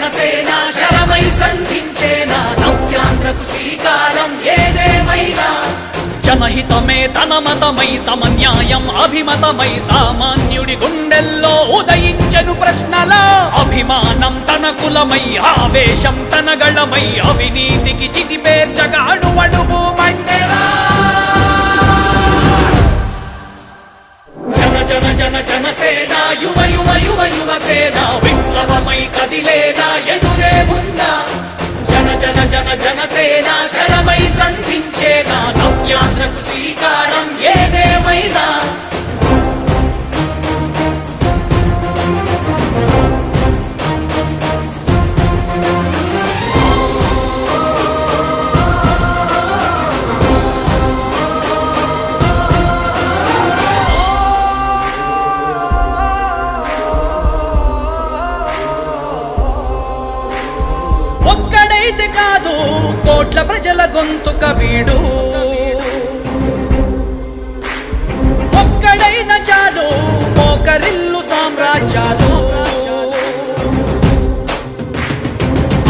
జనసేన శరమై సంధించేనా నవ్యాంధ్రకు శ్రీకారం ఏదేమైనా జనహితమే తన మతమై సమన్యాయం అభిమతమై సామాన్యుడి గుండెల్లో ఉదయించెను ప్రశ్నల అభిమానం తన కులమై ఆవేశం తన గళమై అవినీతికి చితిపేర్చగా అణువణువు మండెరా జన జన జనసేన యువ యువ యువ యువసేన విప్లవమై కదిలేనా ఎదురే ఉందా జన జన జన జనసేన శరమై సంధించేనా నవ్యాంధ్రకు శ్రీకారం ఏదేమైనా ఒక్కడైతే కాదు కోట్ల ప్రజల గొంతుక వీడు ఒక్కడైన చాలు మోకరిల్లు సామ్రాజ్యాలు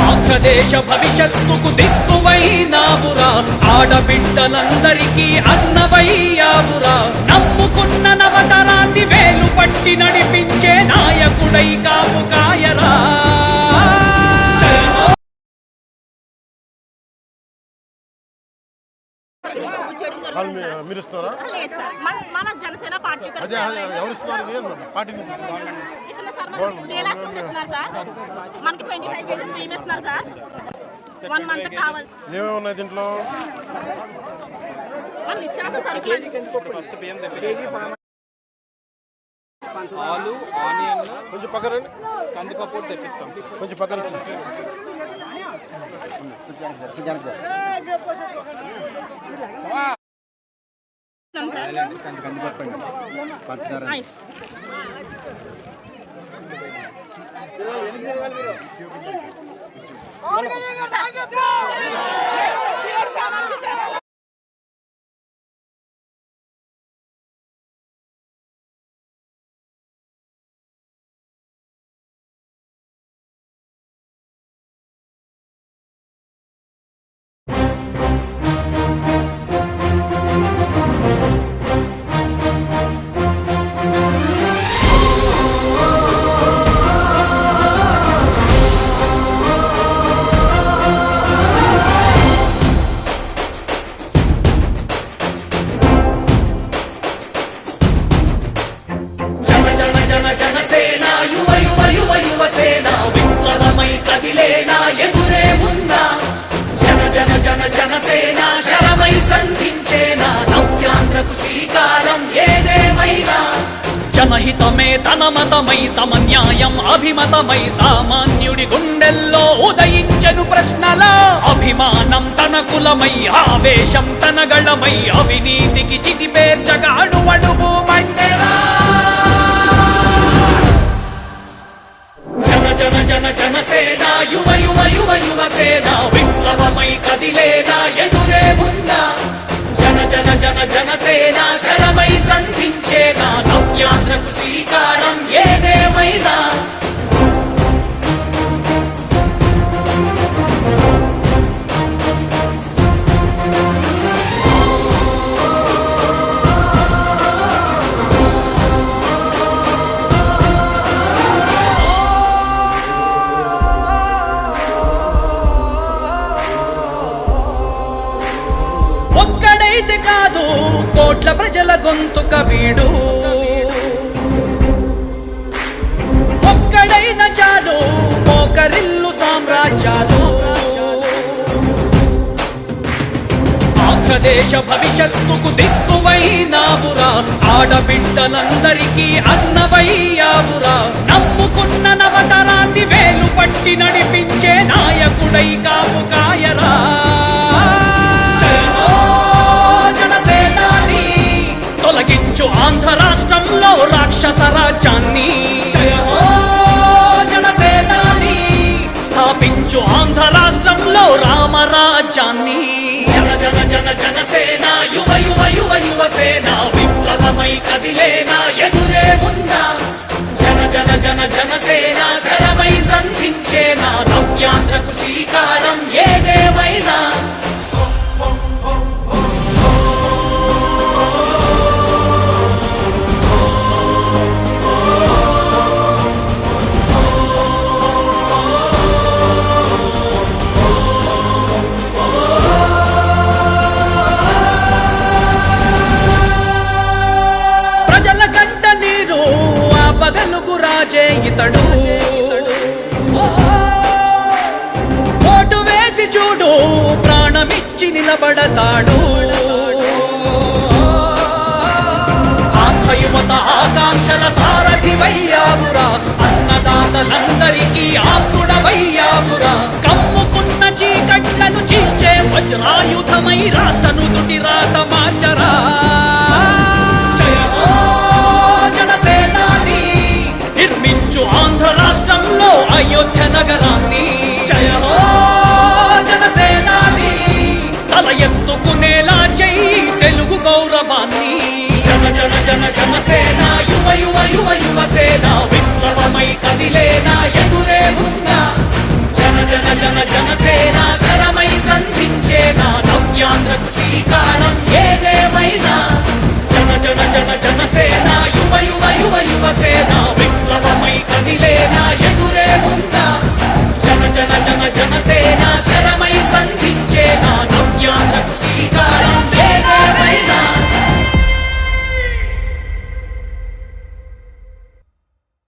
ఆంధ్రదేశ భవిష్యత్తుకు దిక్కువైనావురా ఆడబిడ్డలందరికీ అన్నవయ్యావురా నమ్ముకున్న నవతరాన్ని వేలు పట్టి నడిపించే నాయకుడై కాపు కాయరా మీరు ఇస్తారా మన జనసేన పార్టీ అదే ఎవరు ఇస్తున్నారు పార్టీ సార్ మనకి 25 కేజీస్ బియ్యం ఇస్తున్నారు సార్ 1 మంత్ కావాలి ఏమేమి ఉన్నాయి దీంట్లో మన నిత్యావసర సరుకులు ఫస్ట్ బియ్యం ఆలు ఆనియన్ కొంచెం పక్కన కందిపప్పు తెప్పిస్తాం కొంచెం పక్కన జనసేన యువ యువ యువ యువసేన విప్లవమై కదిలేనా ఎదురే ఉందా జన జన జన జనసేన శరమై సంధించేనా నవ్యాంధ్రకు శ్రీకారం ఏదేమైనా జనహితమే తన మతమై సమన్యాయం అభిమతమై సామాన్యుడి గుండెల్లో ఉదయించెను ప్రశ్నల అభిమానం తన కులమై ఆవేశం తన గళమై అవినీతికి చితిపేర్చగా అణువణువు మండెరా జన జన జనసేన యువ యువ యువ యువసేన విప్లవమై కదిలేనా ఎదురే ఉందా జన జన జన జనసేన శరమై సంధించేనా నవ్యాంధ్రకు శ్రీకారం ఏదేమైనా ఒక్కడైతే కాదు కోట్ల ప్రజల గొంతుక వీడు ఒక్కడైన చాలు మోకరిల్లు సామ్రాజ్యాలు ఆంధ్రదేశ భవిష్యత్తుకు దిక్కువైనావురా ఆడబిడ్డలందరికీ అన్నవయ్యావురా నమ్ముకున్న నవతరాన్ని వేలు పట్టి నడిపించే నాయకుడై కాపు కాయరా తొలగించు ఆంధ్ర రాష్ట్రంలో రాక్షస రాజ్యాన్ని జనసేనాని స్థాపించు ఆంధ్ర రాష్ట్రంలో రామరాజ్యాన్ని జన జన జన జనసేన యువ యువ యువ యువసేన విప్లవమై కదిలేనా ఎదురే ఉందా జన జన జన జనసేన శరమై సంధించేనా నిలబడతాడు ఆంధ్ర యువత ఆకాంక్షల సారథివయ్యావురా అన్నదాతలందరికీ ఆప్తుడవయ్యావురా కమ్ముకున్న చీకట్లను చీల్చే వజ్రాయుధమై రాష్ట్రను తుటి రాత మార్చరా జయ హో జనసేనాని నిర్మి